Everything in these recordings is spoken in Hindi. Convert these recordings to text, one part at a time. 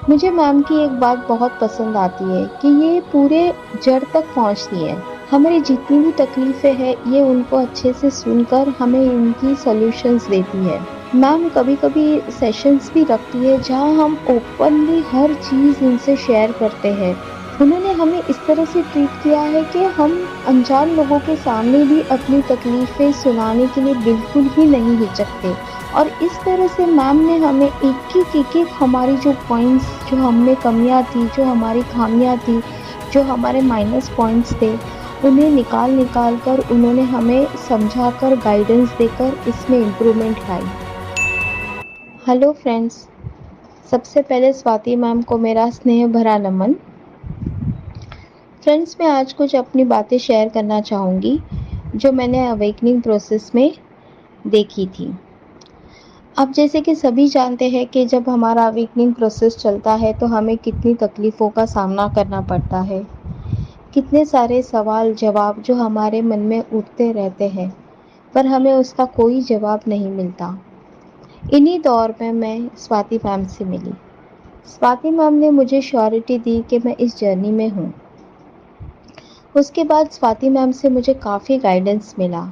मुझे मैम की एक बात बहुत पसंद आती है कि ये पूरे जड़ तक पहुँचती है। हमारी जितनी भी तकलीफ़ें हैं, ये उनको अच्छे से सुनकर हमें इनकी सॉल्यूशंस देती है। मैम कभी-कभी सेशंस भी रखती है, जहाँ हम ओपनली हर चीज़ इनसे शेयर करते हैं। उन्होंने हमें इस तरह से ट्रीट किया है कि हम अनजान लोगों के सामने भी अपनी तकलीफ़ें सुनाने के लिए बिल्कुल ही नहीं हिचकते। और इस तरह से मैम ने हमें एक-एक हमारी जो पॉइंट्स, जो हम में कमियाँ थी, जो हमारी खामियाँ थी, जो हमारे माइनस पॉइंट्स थे, उन्हें निकाल-निकाल कर उन्होंने हमें समझाकर, गाइडेंस देकर इसमें इम्प्रूवमेंट लाई। हेलो फ्रेंड्स, सबसे पहले स्वाति मैम को मेरा स्नेह भरा नमन। फ्रेंड्स, मैं आज कुछ अपनी बातें शेयर करना चाहूँगी, जो मैंने अवेकनिंग प्रोसेस में देखी थी। अब जैसे कि सभी जानते हैं कि जब हमारा अवेकनिंग प्रोसेस चलता है तो हमें कितनी तकलीफ़ों का सामना करना पड़ता है। कितने सारे सवाल जवाब जो हमारे मन में उठते रहते हैं, पर हमें उसका कोई जवाब नहीं मिलता। इन्हीं दौर में मैं स्वाति मैम से मिली। स्वाति मैम ने मुझे श्योरिटी दी कि मैं इस जर्नी में हूँ। उसके बाद स्वाति मैम से मुझे काफ़ी गाइडेंस मिला।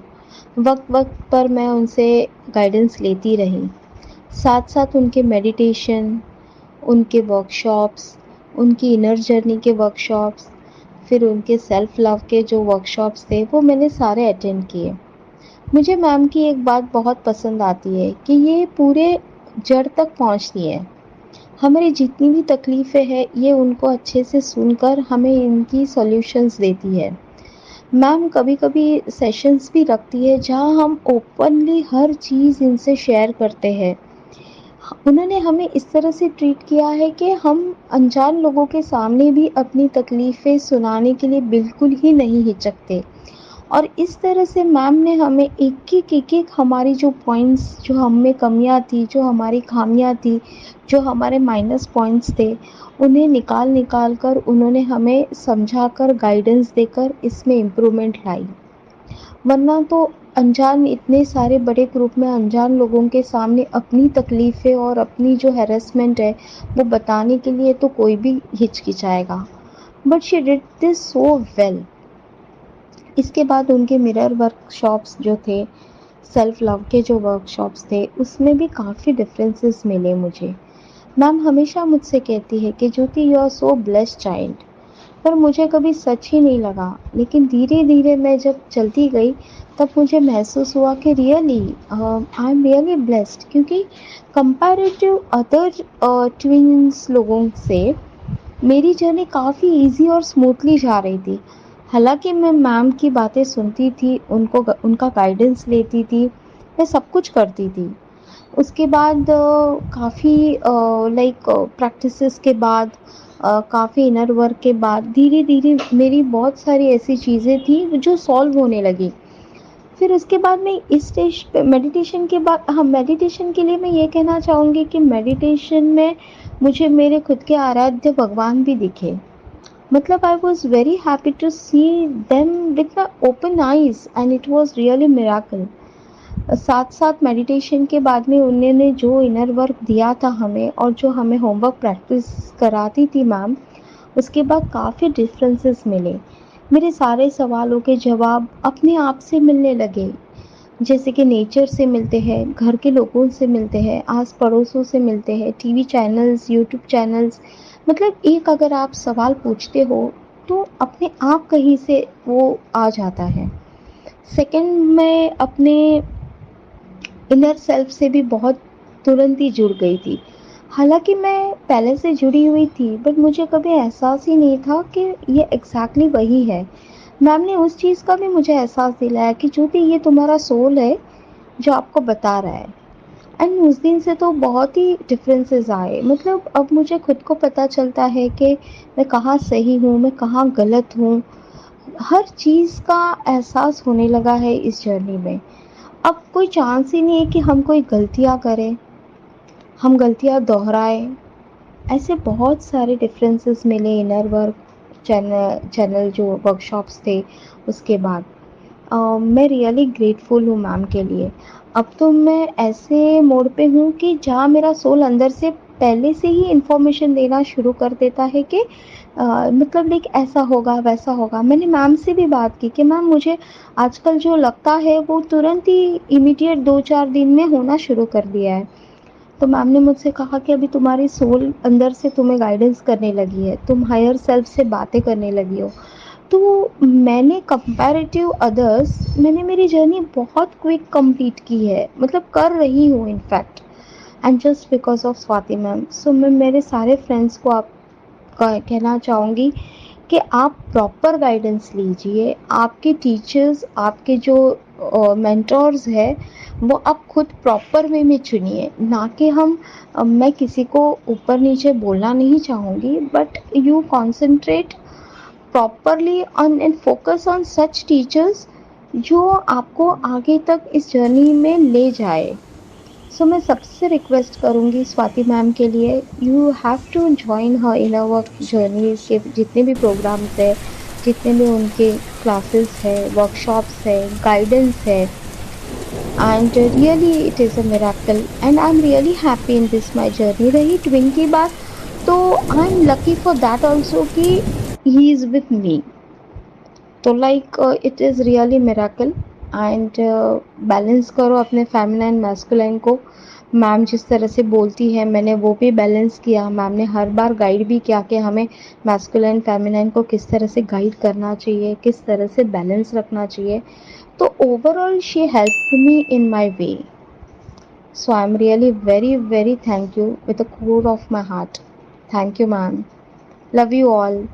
वक़्त-वक़्त पर मैं उनसे गाइडेंस लेती रही। साथ-साथ उनके मेडिटेशन, उनके वर्कशॉप्स, उनकी इनर जर्नी के वर्कशॉप्स, फिर उनके सेल्फ लव के जो वर्कशॉप्स थे, वो मैंने सारे अटेंड किए। मुझे मैम की एक बात बहुत पसंद आती है कि ये पूरे जड़ तक पहुँचती है। हमारी जितनी भी तकलीफ़ें हैं, ये उनको अच्छे से सुनकर हमें इनकी सॉल्यूशंस देती है। मैम कभी-कभी सेशंस भी रखती है, जहाँ हम ओपनली हर चीज़ इनसे शेयर करते हैं। उन्होंने हमें इस तरह से ट्रीट किया है कि हम अनजान लोगों के सामने भी अपनी तकलीफ़ें सुनाने के लिए बिल्कुल ही नहीं हिचकते। और इस तरह से मैम ने हमें एक-एक हमारी जो पॉइंट्स, जो हम में कमियाँ थी, जो हमारी खामियाँ थी, जो हमारे माइनस पॉइंट्स थे, उन्हें निकाल-निकाल कर उन्होंने हमें समझाकर, गाइडेंस देकर इसमें इम्प्रूवमेंट लाई। वरना तो अनजान इतने सारे बड़े ग्रुप में अनजान लोगों के सामने अपनी तकलीफ़ें और अपनी जो हैरेसमेंट है, वो बताने के लिए तो कोई भी हिचकिचाएगा। But she did this so well. इसके बाद उनके मिरर वर्कशॉप्स जो थे, सेल्फ लव के जो वर्कशॉप्स थे, उसमें भी काफ़ी डिफरेंसेस मिले मुझे। मैम हमेशा मुझसे कहती है कि Jyoti, you are so blessed child. पर मुझे कभी सच ही नहीं लगा, लेकिन धीरे-धीरे मैं जब चलती गई, तब मुझे महसूस हुआ कि really I am really blessed, क्योंकि कंपैरेटिव अदर ट्विन्स लोगों से मेरी जर्नी काफ़ी ईज़ी और स्मूथली जा रही थी। हालाँकि मैं मैम की बातें सुनती थी, उनका गाइडेंस लेती थी, मैं सब कुछ करती थी। उसके बाद काफ़ी लाइक प्रैक्टिसेस के बाद, काफ़ी इनर वर्क के बाद धीरे-धीरे मेरी बहुत सारी ऐसी चीज़ें थी जो सॉल्व होने लगी। फिर उसके बाद मैं इस स्टेज पे मेडिटेशन के बाद, हाँ, मेडिटेशन के लिए मैं ये कहना चाहूँगी कि मेडिटेशन में मुझे मेरे खुद के आराध्य भगवान भी दिखे। मतलब I was very happy to see them with my open eyes and it was really miracle. साथ-साथ मेडिटेशन के बाद में उन्होंने जो इनर वर्क दिया था हमें और जो हमें होमवर्क प्रैक्टिस कराती थी मैम, उसके बाद काफ़ी डिफरेंसेस मिले। मेरे सारे सवालों के जवाब अपने आप से मिलने लगे। जैसे कि नेचर से मिलते हैं, घर के लोगों से मिलते हैं, आस-पड़ोसों से मिलते हैं, टीवी चैनल्स, यूट्यूब चैनल्स, मतलब एक अगर आप सवाल पूछते हो, तो अपने आप कहीं से वो आ जाता है। सेकंड, मैं अपने इनर सेल्फ से भी बहुत तुरंत ही जुड़ गई थी। हालाँकि मैं पहले से जुड़ी हुई थी, बट मुझे कभी एहसास ही नहीं था कि ये एग्ज़ैक्टली वही है। मैम ने उस चीज़ का भी मुझे एहसास दिलाया कि ज्योति, ये तुम्हारा सोल है जो आपको बता रहा है। एंड उस दिन से तो बहुत ही डिफरेंसेस आए। मतलब अब मुझे खुद को पता चलता है कि मैं कहाँ सही हूँ, मैं कहाँ गलत हूँ। हर चीज़ का एहसास होने लगा है इस जर्नी में। अब कोई चांस ही नहीं है कि हम कोई गलतियाँ करें, हम गलतियाँ दोहराएँ। ऐसे बहुत सारे डिफरेंसेस मिले इनर वर्क चैनल जो वर्कशॉप्स थे उसके बाद। मैं रियली ग्रेटफुल हूँ मैम के लिए। अब तो मैं ऐसे मोड़ पे हूँ कि जहाँ मेरा सोल अंदर से पहले से ही इन्फॉर्मेशन देना शुरू कर देता है कि मतलब लाइक ऐसा होगा, वैसा होगा। मैंने मैम से भी बात की कि मैम मुझे आजकल जो लगता है वो तुरंत ही इमीडिएट 2-4 दिन में होना शुरू कर दिया है। तो मैम ने मुझसे कहा कि अभी तुम्हारी सोल अंदर से तुम्हें गाइडेंस करने लगी है, तुम हायर सेल्फ से बातें करने लगी हो। तो मैंने कंपैरेटिव अदर्स मैंने मेरी जर्नी बहुत क्विक कंप्लीट की है, मतलब कर रही हूँ in fact, and just because of Swati ma'am. So मैं मेरे सारे फ्रेंड्स को आप कहना चाहूँगी कि आप प्रॉपर गाइडेंस लीजिए। आपके टीचर्स, आपके जो मेंटोर्स है, वो आप खुद प्रॉपर वे में चुनिए। ना कि मैं किसी को ऊपर नीचे बोलना नहीं चाहूँगी, but you concentrate properly on and focus on such teachers जो आपको आगे तक इस जर्नी में ले जाए। सो मैं सबसे रिक्वेस्ट करूँगी स्वाति मैम के लिए, you have to join her in our journey के जितने भी प्रोग्राम्स है, जितने भी उनके क्लासेस है, वर्कशॉप्स है, गाइडेंस है, and really it is a miracle and I am really happy in this my journey. रही ट्विन की बात, तो I am lucky for that also कि ही इज़ विथ मी। तो like it is really miracle. And balance करो अपने फेमिनिन एंड मैस्कुलिन को। मैम जिस तरह से बोलती है मैंने वो भी बैलेंस किया। मैम ने हर बार गाइड भी किया कि हमें मैस्कुलिन फेमिनिन को किस तरह से गाइड करना चाहिए, किस तरह से बैलेंस रखना चाहिए। तो overall she helped me in my way. So I am really very very thank you with the core of my heart. Thank you ma'am. Love you all.